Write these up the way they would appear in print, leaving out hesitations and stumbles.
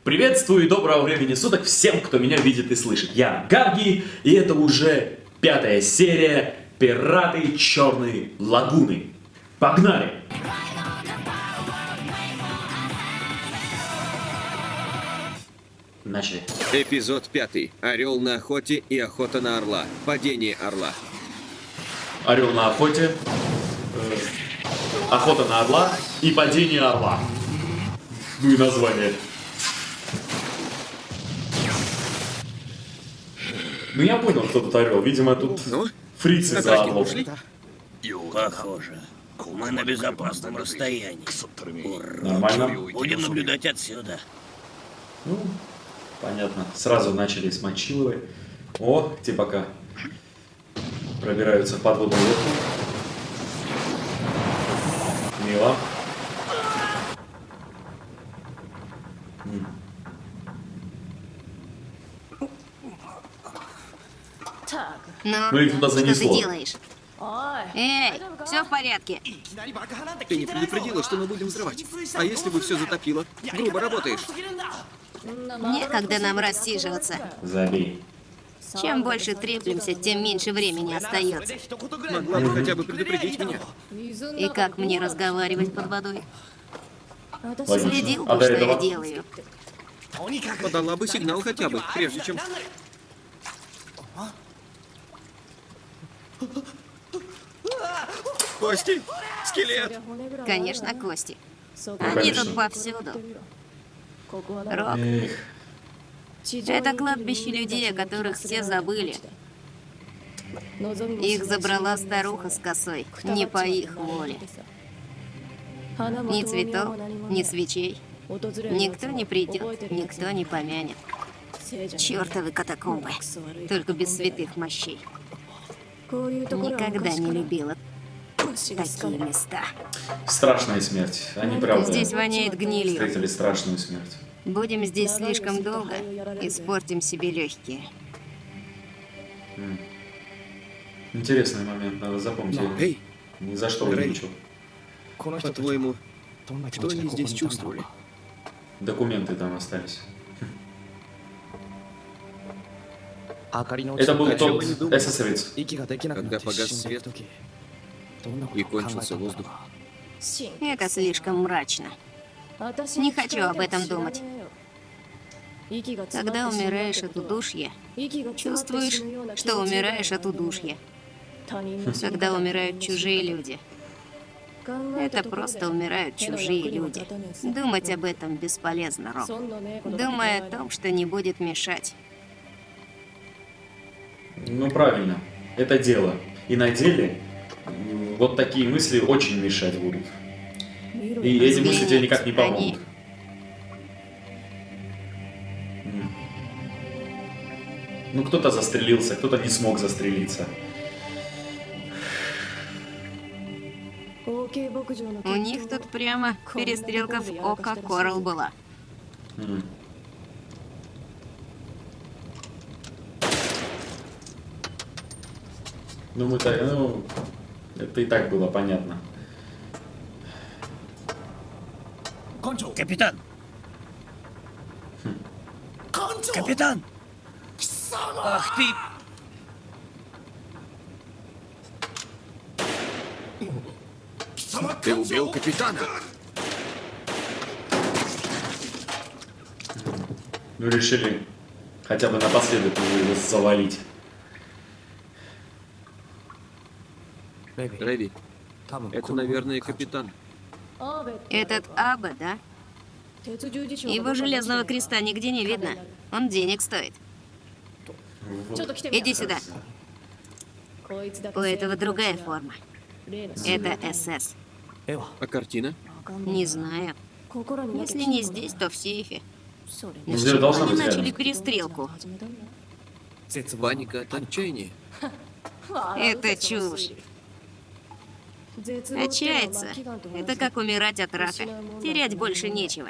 Приветствую и доброго времени суток всем, кто меня видит и слышит. Я Гарги, и это уже 5-я серия «Пираты Черной Лагуны». Погнали! Начали. Эпизод 5. Орел на охоте и охота на орла. Падение орла. Орел на охоте, охота на орла и падение орла. Ну и название. Ну я понял, кто тут орел. Видимо, тут Ну, фрицы за атаки орлом. ушли? Похоже. Мы на безопасном расстоянии. Нормально. Будем наблюдать отсюда. Ну, понятно. Сразу начали с мочиловой. О, те пока пробираются в подводную лодку. Мило. Ну и туда Что ты занесло. делаешь? Эй, все в порядке. Ты не предупредила, что мы будем взрывать. А если бы все затопило? Грубо работаешь. Некогда нам рассиживаться. Забей. Чем больше треплемся, тем меньше времени остается. Могла бы хотя бы предупредить меня. И как мне разговаривать под водой? Логично. Следил А бы, до что я этого? делаю. Подала бы сигнал хотя бы, прежде чем... Кости! Скелет! Конечно, кости. Они конечно. тут повсюду. Рок, Эх, это кладбище людей, о которых все забыли. Их забрала старуха с косой, не по их воле. Ни цветов, ни свечей. Никто не придет, никто не помянет. Чёртовы катакомбы. Только без святых мощей. Никогда не любила такие места. страшная смерть. Они правда Здесь воняет гнилью. встретили страшную смерть. Будем здесь слишком долго, испортим себе легкие. Интересный момент, надо запомнить. Я Эй, ни за что не Рэй. учу. по-твоему, что они здесь чувствовали? Документы там остались. Это Это был О чем тот они думали? эсэсовец. Когда погас свет и кончился воздух. Это слишком мрачно. Не хочу об этом думать. Когда умираешь от удушья, чувствуешь, что умираешь от удушья. Когда умирают чужие люди, это просто умирают чужие люди. Думать об этом бесполезно, Рок. Думай о том, что не будет мешать. Ну правильно, это дело. И на деле вот такие мысли очень мешать будут. И эти мысли тебе никак не помогут. Ну кто-то застрелился, кто-то не смог застрелиться. У них тут прямо перестрелка в око Коралл была. Ну мы так, ну это и так было понятно. Капитан! Капитан! Ах ты! Ты убил капитана? Ну решили хотя бы напоследок его завалить. Рэви, это, наверное, капитан. Этот Аба, да? Его железного креста нигде не видно. Он денег стоит. Иди сюда. У этого другая форма. Это СС. А картина? Не знаю. Если не здесь, то в сейфе. Ну, где должна Они быть начали рядом. перестрелку. Паника от отчаяния. Это чушь. Отчаяться – это как умирать от рака. Терять больше нечего.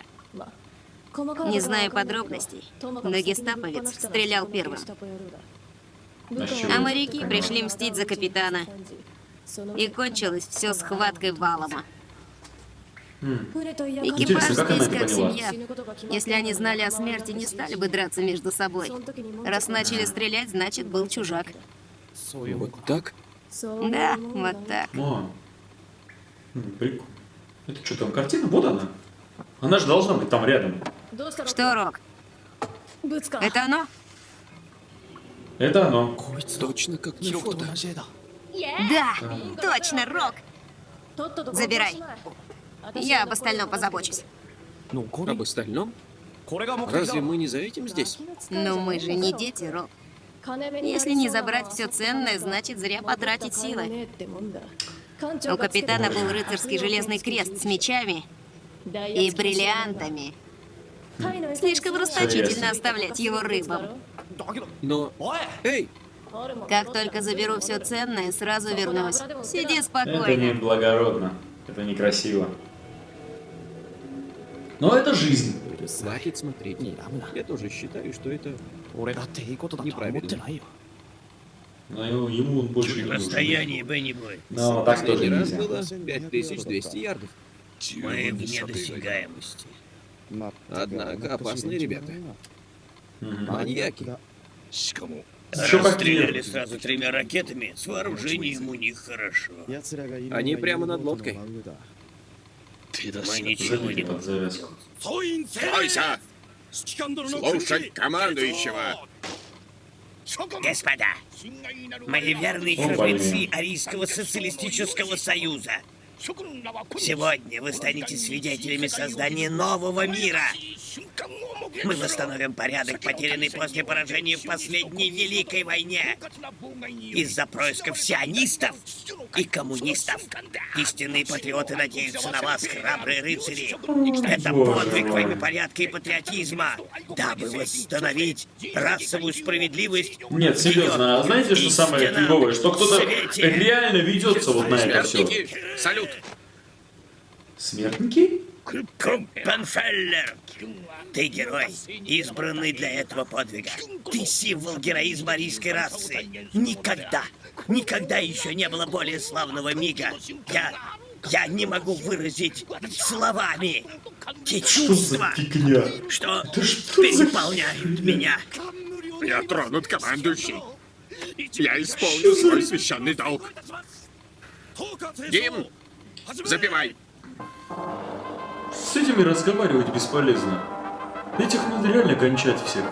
Не знаю подробностей, но гестаповец стрелял первым. А с чего? А моряки пришли мстить за капитана. И кончилось все схваткой Валома. Экипаж Интересно, как она здесь это как поняла? семья. Если они знали о смерти, не стали бы драться между собой. Раз начали стрелять, значит, был чужак. Вот так? Да, вот так. О, прикольно. Это что, там картина? Вот она. Она же должна быть там рядом. Что, Рок? Это оно? Это оно. Точно как на фото. Да, точно, Рок. Забирай. Я об остальном позабочусь. Об остальном? Разве мы не за этим здесь? Но мы же не дети, Рок. Если не забрать все ценное, значит зря потратить силы. У капитана был рыцарский железный крест с мечами и бриллиантами. Слишком расточительно оставлять его рыбам. Но... Эй! Как только заберу все ценное, сразу вернусь. Сиди Это не спокойно. благородно. Это некрасиво. Но это жизнь. Хватит смотреть. Я тоже считаю, что это неправильно. Но ему он больше не нужен. Расстояние, Бенни-бой. Но так тоже Последний раз нельзя. было 5200 ярдов. Мы вне досягаемости. Однако опасные ребята. Маньяки. Ещё Расстреляли какие. сразу 3 ракетами, с вооружением у них хорошо. Они прямо над лодкой. Мы ничего Забейте не под можем. завязку. Стойся! Слушать командующего! Господа, мои верные О, храбрецы блин. Арийского социалистического союза, сегодня вы станете свидетелями создания нового мира. Мы восстановим порядок, потерянный после поражения в последней Великой войне. Из-за происков сионистов и коммунистов. Истинные патриоты надеются на вас, храбрые рыцари. Это подвиг во имя порядка и патриотизма, дабы восстановить расовую справедливость. Нет, серьезно, а знаете, что самое Истина фиговое? Что кто-то в свете. реально ведется вот на это все. Смертники! Салют! Смертники? Куппенфеллер, ты герой, избранный для этого подвига. Ты символ героизма арийской расы. Никогда еще не было более славного мига. Я не могу выразить словами те Что за чувства, фигня? что Да что за переполняют меня. Я тронут, командующий. Я исполню свой священный долг. Дим! Запивай! С этими разговаривать бесполезно. Этих надо реально кончать всех.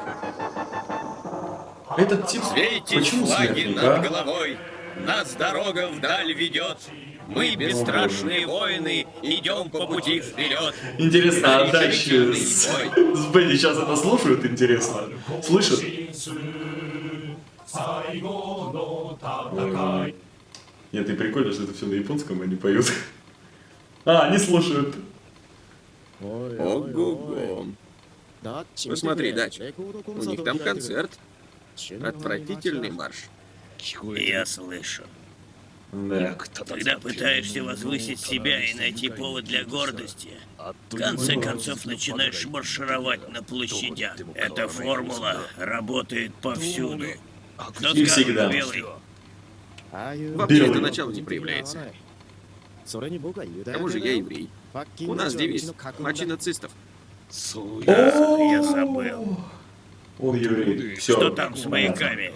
Этот тип... Вейте Почему флаги смертник, над а? головой, нас дорога вдаль ведет. Мы, бесстрашные воины, идем по пути вперед. Интересно, а За дальше решительный с бой. Бенни сейчас это слушают, интересно? Слышат? Нет, и прикольно, что это все на японском, они поют. А, они слушают. Ого-го. Посмотри, Дач. У них там концерт. Отвратительный марш. Я слышу. Да. Когда пытаешься возвысить себя и найти повод для гордости, в конце концов начинаешь маршировать на площадях. Эта формула работает повсюду. Кто И скажет, всегда. белый? Вообще это Белый. начало не проявляется. К тому же я еврей. У нас девиз «Мочи нацистов». Я забыл. Он еврей. Все. Что там с маяками?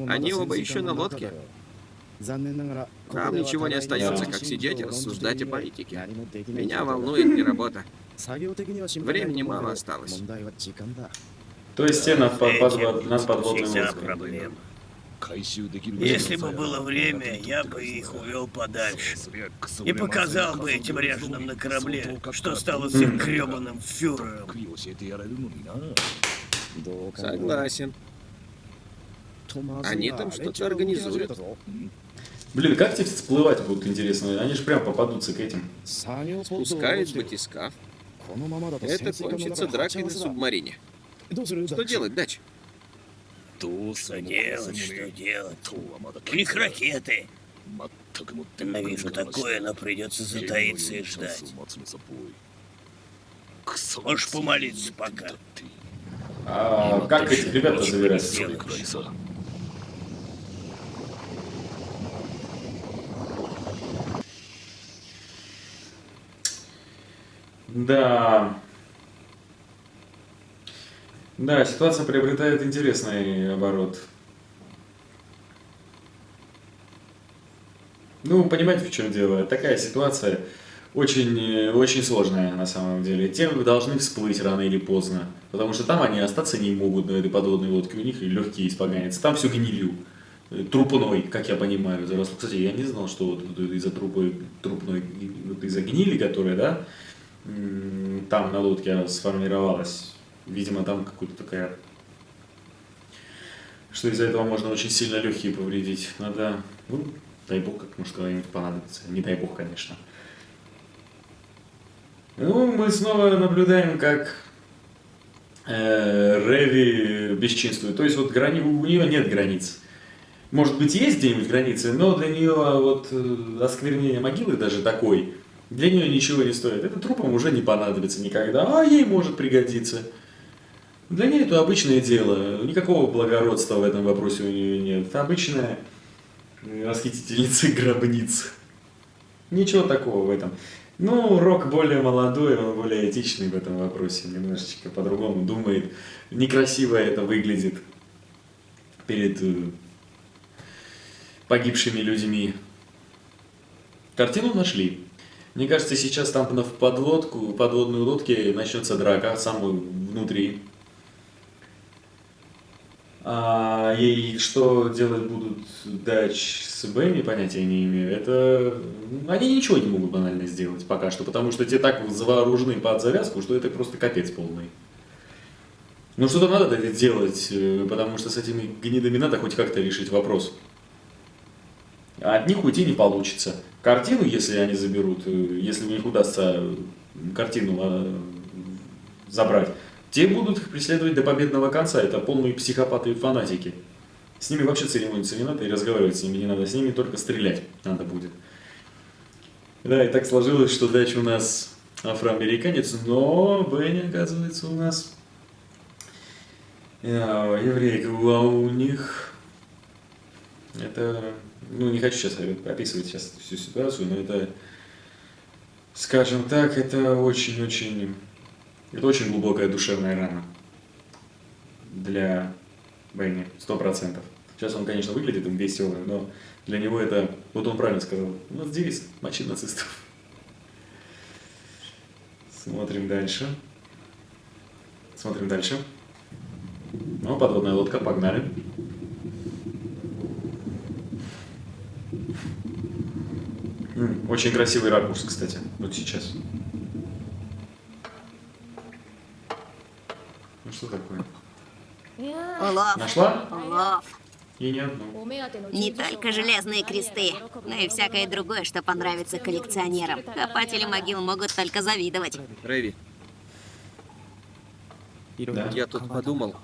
Они оба еще на лодке. Нам ничего не остается, как сидеть и рассуждать о политике. Меня волнует не работа. Времени мало осталось. То есть те над подводной Всегда лодкой. проблема. Если бы было время, я бы их увел подальше. И показал бы этим ряженым на корабле, что стало с их гребаным фюрером. Согласен. Они там что-то организуют. Блин, как те всплывать будут, интересно? Они же прям попадутся к этим. Спускают батискаф. Это кончится дракой на субмарине. Что делать, Дач? Что делать, что делать? У них ракеты. Ненавижу такое, но придется затаиться и ждать. Можешь помолиться пока. А как этих ребят забирать? Да. Да, ситуация приобретает интересный оборот. Ну, понимаете, в чем дело? Такая ситуация очень сложная на самом деле. Темы должны всплыть рано или поздно. Потому что там они остаться не могут на этой подводной лодке. У них легкие испоганятся. Там все гнилью. Трупной, как я понимаю, заросло. Кстати, я не знал, что вот из-за трупной, вот из-за гнили, которая, да, там на лодке сформировалась. Видимо, там какая-то такая, что из-за этого можно очень сильно легкие повредить. Надо, ну, дай бог, как может когда-нибудь понадобится. Не дай бог, конечно. Ну, мы снова наблюдаем, как Реви бесчинствует. То есть вот у нее нет границ. Может быть, есть где-нибудь границы, но для нее вот осквернение могилы даже такой, для нее ничего не стоит. Это трупам уже не понадобится никогда, а ей может пригодиться. Для нее это обычное дело, никакого благородства в этом вопросе у нее нет. Это обычная расхитительница гробниц. Ничего такого в этом. Ну, Рок более молодой, он более этичный в этом вопросе, немножечко по-другому думает. Некрасиво это выглядит перед погибшими людьми. Картину нашли. Мне кажется, сейчас там в подводной лодке начнется драка, самую внутри. И что делать будут Дач с Бэмми, понятия не имею. Это... Они ничего не могут банально сделать пока что, потому что те так завооружены под завязку, что это просто капец полный. Ну что-то надо делать, потому что с этими гнидами надо хоть как-то решить вопрос. А от них уйти не получится. Картину, если они заберут, если у них удастся картину забрать, те будут их преследовать до победного конца. Это полные психопаты и фанатики. С ними вообще церемониться не надо и разговаривать с ними не надо. С ними только стрелять надо будет. Да, и так сложилось, что Дач у нас афроамериканец, но Бенни, оказывается, у нас еврейка. А у них... Это... Ну, не хочу сейчас описывать сейчас всю ситуацию, но это, скажем так, это очень глубокая душевная рана для Бенни, 100%. Сейчас он, конечно, выглядит им веселым, но для него это, вот он правильно сказал, у нас девиз «Мочи нацистов». Смотрим дальше. Ну, подводная лодка, погнали. Очень красивый ракурс, кстати, вот сейчас. Ну что такое? Улов. Нашла? Улов. И не одну. Не только железные кресты, но и всякое другое, что понравится коллекционерам. Копатели могил могут только завидовать. Рэви, Да. я тут подумал,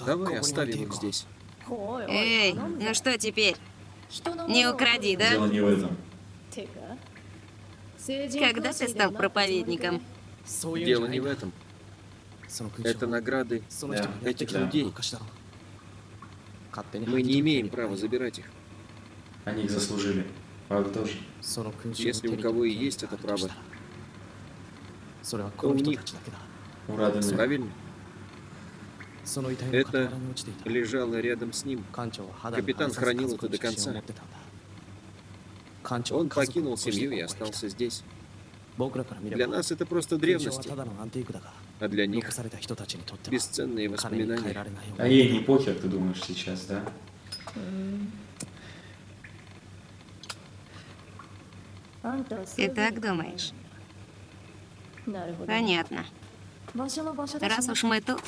давай оставим их здесь. Эй, ну что теперь? Не укради, да? Дело не в этом. Когда ты стал проповедником? Дело не в этом. Это награды Да. этих Да. людей. Мы не имеем права забирать их. Они их заслужили. А вы тоже. Если у кого и есть это право, то у них, Ураданы. правильно? Это лежало рядом с ним. Капитан хранил это до конца. Он покинул семью и остался здесь. Для нас это просто древности, а для них бесценные воспоминания. А ей не похер, ты думаешь, сейчас, да? Ты так думаешь? Понятно. Раз уж мы тут,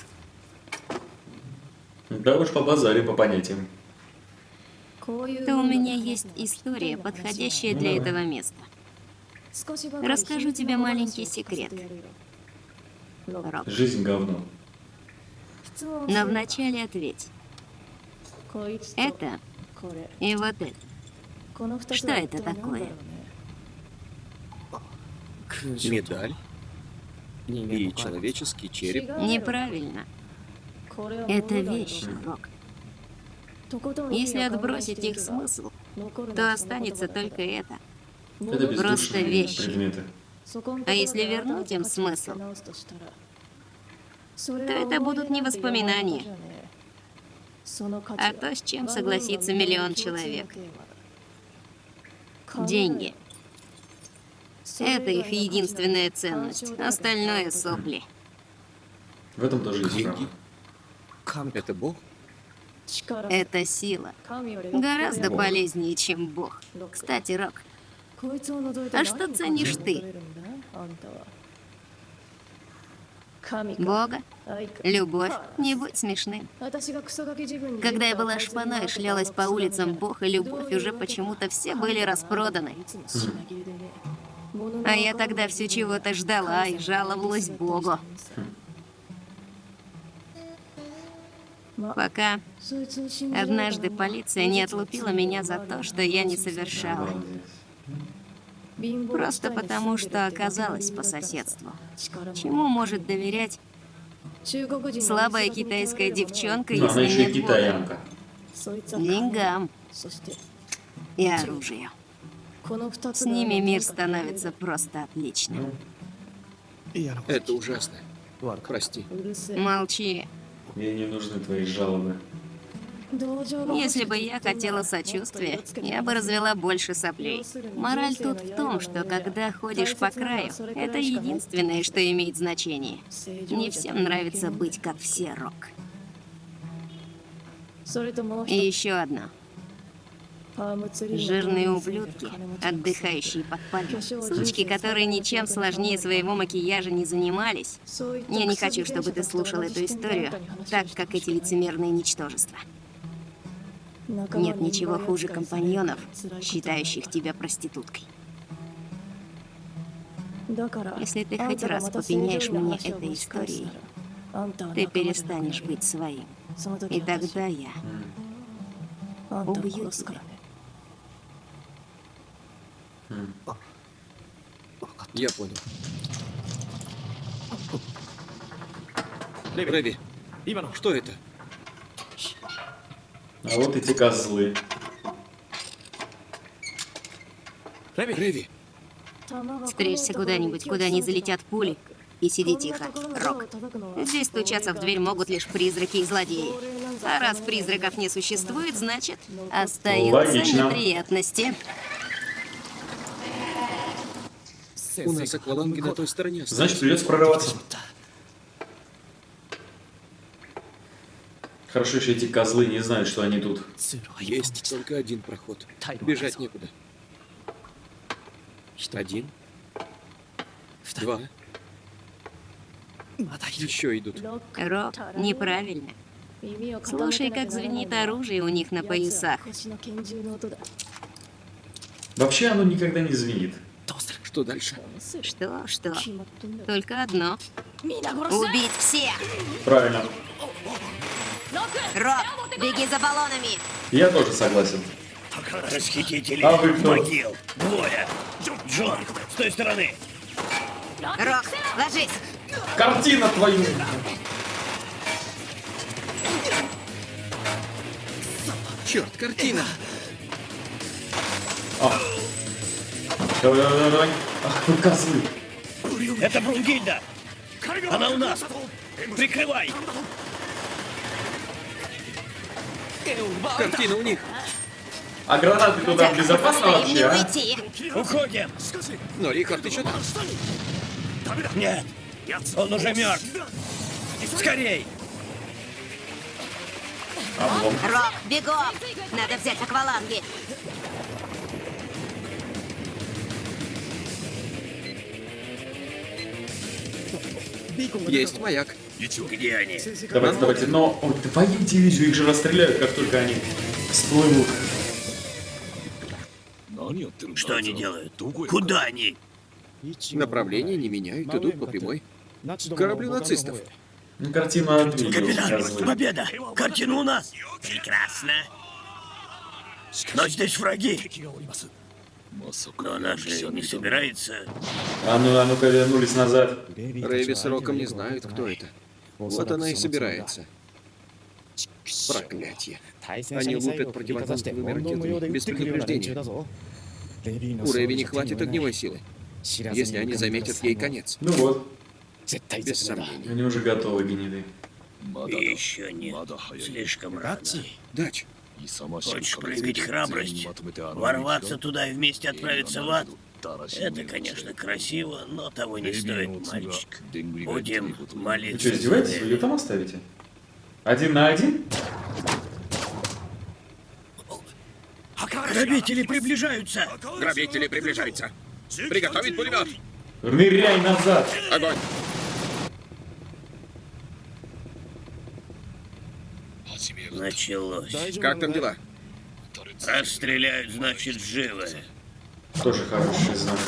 Да уж по базаре, по понятиям. то у меня есть история, подходящая для этого места. Расскажу тебе маленький секрет. Роб. Жизнь говно. Но вначале ответь. Это и вот это. Что это такое? Медаль и человеческий череп. Неправильно. Это вещь, Рок. Если отбросить их смысл, то останется только это. Это Просто бездушные вещи. предметы. А если вернуть им смысл, то это будут не воспоминания, а то, с чем согласится миллион человек. Деньги. Это их единственная ценность. Остальное сопли. В этом тоже есть Деньги? правда. Это Бог? Это сила. Гораздо полезнее, чем Бог. Кстати, Рок, а что ценишь ты? Бога? Любовь? Не будь смешным. Когда я была шпаной и шлялась по улицам, Бог и любовь уже почему-то все были распроданы. А я тогда все чего-то ждала и жаловалась Богу. Пока однажды полиция не отлупила меня за то, что я не совершала. Просто потому, что оказалась по соседству. Чему может доверять слабая китайская девчонка, Ну, она если еще и нет Бога? китаянка. Деньгам и оружию. С ними мир становится просто отличным. Это ужасно. Прости. Молчи. Мне не нужны твои жалобы. Если бы я хотела сочувствия, я бы развела больше соплей. Мораль тут в том, что когда ходишь по краю, это единственное, что имеет значение. Не всем нравится быть как все, Рок. И еще одно. Жирные ублюдки, отдыхающие под пальмой, сучки, которые ничем сложнее своего макияжа не занимались. Я не хочу, чтобы ты слушал эту историю, так как эти лицемерные ничтожества. Нет ничего хуже компаньонов, считающих тебя проституткой. Если ты хоть раз попеняешь мне этой историей, ты перестанешь быть своим. И тогда я убью тебя. Я понял. Рэви, что это? А вот эти козлы. Рэви, Спрячься куда-нибудь, куда не залетят пули, и сиди тихо, Рок. Здесь стучаться в дверь могут лишь призраки и злодеи. А раз призраков не существует, значит, остаются Логично. неприятности. у нас акваланги на той стороне. Значит, придется прорываться. Хорошо, еще эти козлы не знают, что они тут. Есть только один проход. Бежать некуда. Один. Два. Еще идут. Рок, неправильно. Слушай, как звенит оружие у них на поясах. Вообще оно никогда не звенит. Что дальше? Что? Только одно. Убить всех! Правильно. Рок, беги за баллонами! Я тоже согласен. Расхитители А вы кто? могил. Двое. Джон, с той стороны. Рок, ложись! Картина твою! Черт, картина! Давай. Ах вы козлы. Это Брунгильда. Она у нас. Прикрывай. Картина у них! А гранаты туда безопасно Им вообще, не а? уйти! Уходим. Но, Рихард, ты что там? Нет, он уже мертв. Скорей. Облом. Рок, бегом! Надо взять акваланги! Есть маяк. Где они? Давайте. Но ой, твою дивизию, их же расстреляют, как только они всплывут. Что они делают? Куда они? Направление не меняют, идут по прямой. К кораблю нацистов. Ну, картину отвидел, Капитан, козлы. победа! Картина у нас! Прекрасно. Но здесь враги. Но она же не собирается. А ну-ка вернулись назад. Рэви с Роком не знают, кто это. Вот она и собирается. Проклятье. Они лупят противотанковыми ракетами без предупреждения. У Рэви не хватит огневой силы, если они заметят ей конец. Ну вот, Без сомнений. они уже готовы, гниды. Еще нет. Слишком рано. Дач, Хочешь проявить храбрость? Ворваться туда и вместе отправиться в ад? Это, конечно, красиво, но того не стоит, мальчик. Будем Вы молиться. что, издеваетесь? Вы ее там оставите? 1 на 1? Грабители приближаются! грабители приближаются. Приготовить пулемет. Ныряй назад! Огонь. Началось. Как там дела? Раз стреляют, значит живы. Тоже хороший знак.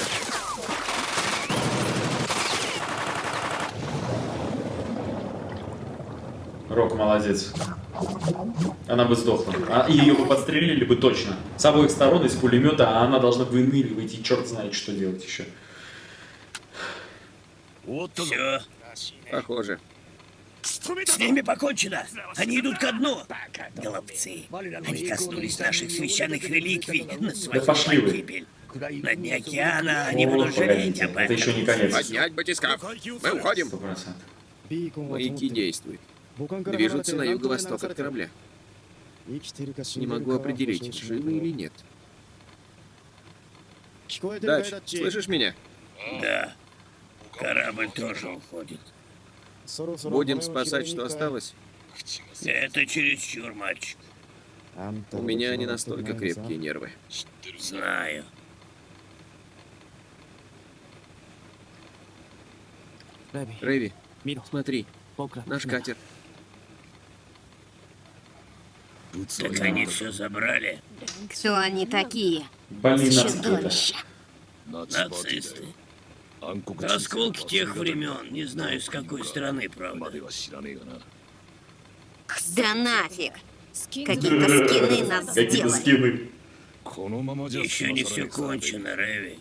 Рок молодец. Она бы сдохла. Ее бы подстрелили бы точно. С обоих сторон из пулемета, а она должна выныривать и черт знает, что делать еще. Все, Похоже. с ними покончено. Они идут ко дну. Голубцы, они коснулись наших священных реликвий на свою пошли вы. погибель. На дне океана они О, будут жалеть погодите, об это еще этом. не конец. Поднять батискаф. Мы уходим. 100%. Маяки действуют. Движутся на юго-восток от корабля. Не могу определить, живы или нет. Дач, слышишь меня? Да, корабль тоже уходит. Будем спасать, что осталось. Это чересчур, мальчик. У меня не настолько крепкие нервы. Знаю. Рэви, смотри, наш катер. Так они все забрали. Кто они такие? Блин, Чудовища. Нацисты. Осколки тех времен. Не знаю, с какой стороны, правда. Да нафиг. Какие-то скины нас Какие-то сделали. скины. Еще не все кончено, Рэви.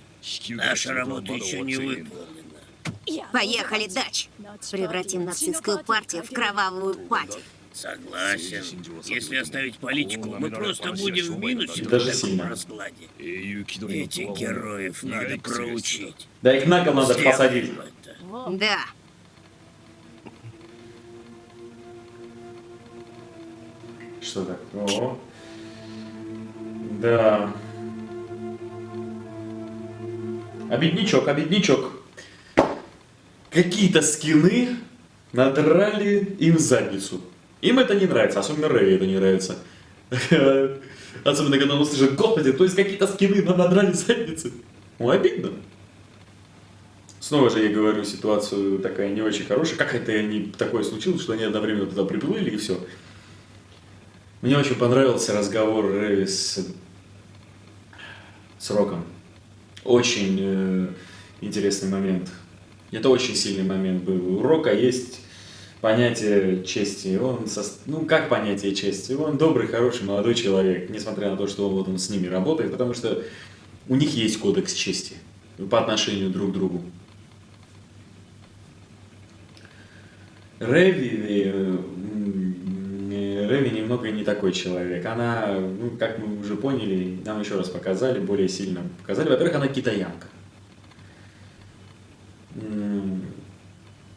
Наша работа еще не выполнена. Поехали, Дач. Превратим нацистскую партию в кровавую пати. Согласен. Если оставить политику, мы просто будем в минусе при Даже таком сильно. раскладе. Этих героев надо проучить. Да их на кол надо Сделаем посадить. это. Да. Что так? О. Да. Обеднячок, обеднячок. Какие-то скины надрали им задницу. Им это не нравится, особенно Рэви это не нравится. Особенно, когда он услышит, господи, то есть какие-то скины нам надрали задницы. Ну, обидно. Снова же я говорю, ситуацию такая не очень хорошая. Как это не такое случилось, что они одновременно туда приплыли и все. Мне очень понравился разговор Рэви с Роком. Очень интересный момент. Это очень сильный момент был. У Рока есть понятие чести. Он ну, как понятие чести? Он добрый, хороший, молодой человек, несмотря на то, что он с ними работает, потому что у них есть кодекс чести по отношению друг к другу. Рэви немного не такой человек. Она, ну, как мы уже поняли, нам еще раз показали, более сильно показали. Во-первых, она китаянка.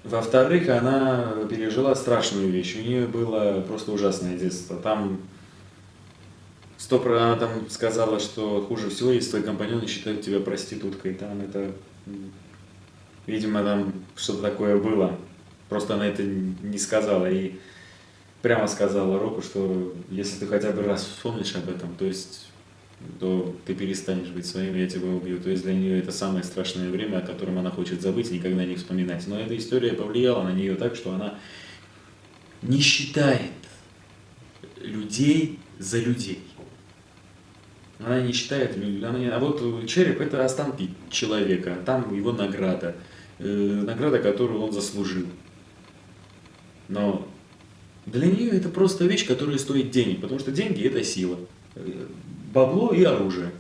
Во-вторых, она пережила страшную вещь. У нее было просто ужасное детство. Там она там сказала, что хуже всего, если твои компаньоны считают тебя проституткой. Там это, видимо, там что-то такое было. Просто она это не сказала. И прямо сказала Року, что если ты хотя бы раз вспомнишь об этом, то ты перестанешь быть своим, я тебя убью. То есть для нее это самое страшное время, о котором она хочет забыть и никогда не вспоминать. Но эта история повлияла на нее так, что она не считает людей за людей. Она не считает, а вот череп — это останки человека, там его награда, награда, которую он заслужил. Но для нее это просто вещь, которая стоит денег, потому что деньги — это сила. Бабло и оружие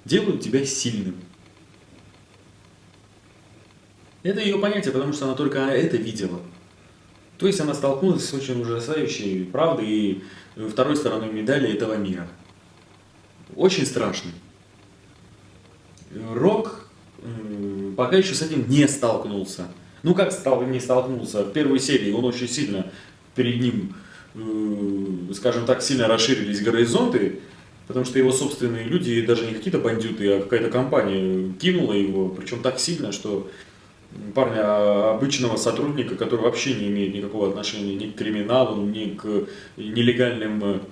делают тебя сильным. Это ее понятие, потому что она только это видела. То есть она столкнулась с очень ужасающей правдой и второй стороной медали этого мира. Очень страшной. Рок пока еще с этим не столкнулся. Ну как не столкнулся? В первой серии он очень сильно перед ним, скажем так, сильно расширились горизонты, потому что его собственные люди, даже не какие-то бандюты, а какая-то компания кинула его, причем так сильно, что парня, обычного сотрудника, который вообще не имеет никакого отношения ни к криминалу, ни к нелегальным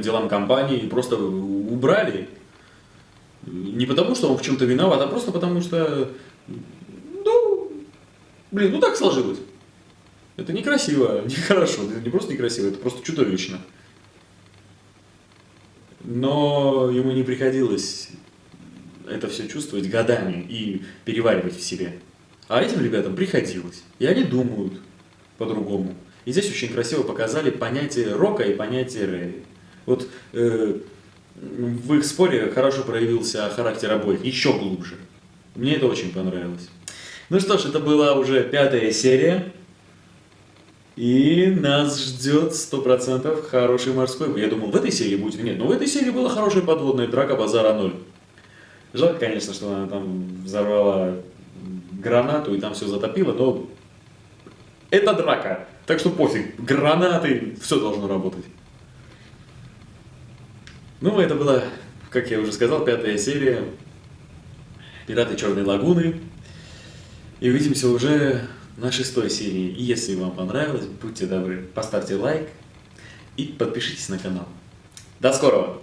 делам компании, просто убрали. Не потому, что он в чем-то виноват, а просто потому, что, ну так сложилось. Это некрасиво, нехорошо, это не просто некрасиво, это просто чудовищно. Но ему не приходилось это все чувствовать годами и переваривать в себе. А этим ребятам приходилось. И они думают по-другому. И здесь очень красиво показали понятие рока и понятие рэви. Вот в их споре хорошо проявился характер обоих, еще глубже. Мне это очень понравилось. Ну что ж, это была уже 5-я серия. И нас ждет 100% хороший морской бой. Я думал, в этой серии будет. Нет, но в этой серии была хорошая подводная драка, базара 0. Жалко, конечно, что она там взорвала гранату и там все затопило, но это драка. Так что пофиг, гранаты, все должно работать. Ну, это была, как я уже сказал, 5-я серия «Пираты Черной Лагуны». И увидимся уже на 6-й серии. И если вам понравилось, будьте добры, поставьте лайк и подпишитесь на канал. До скорого!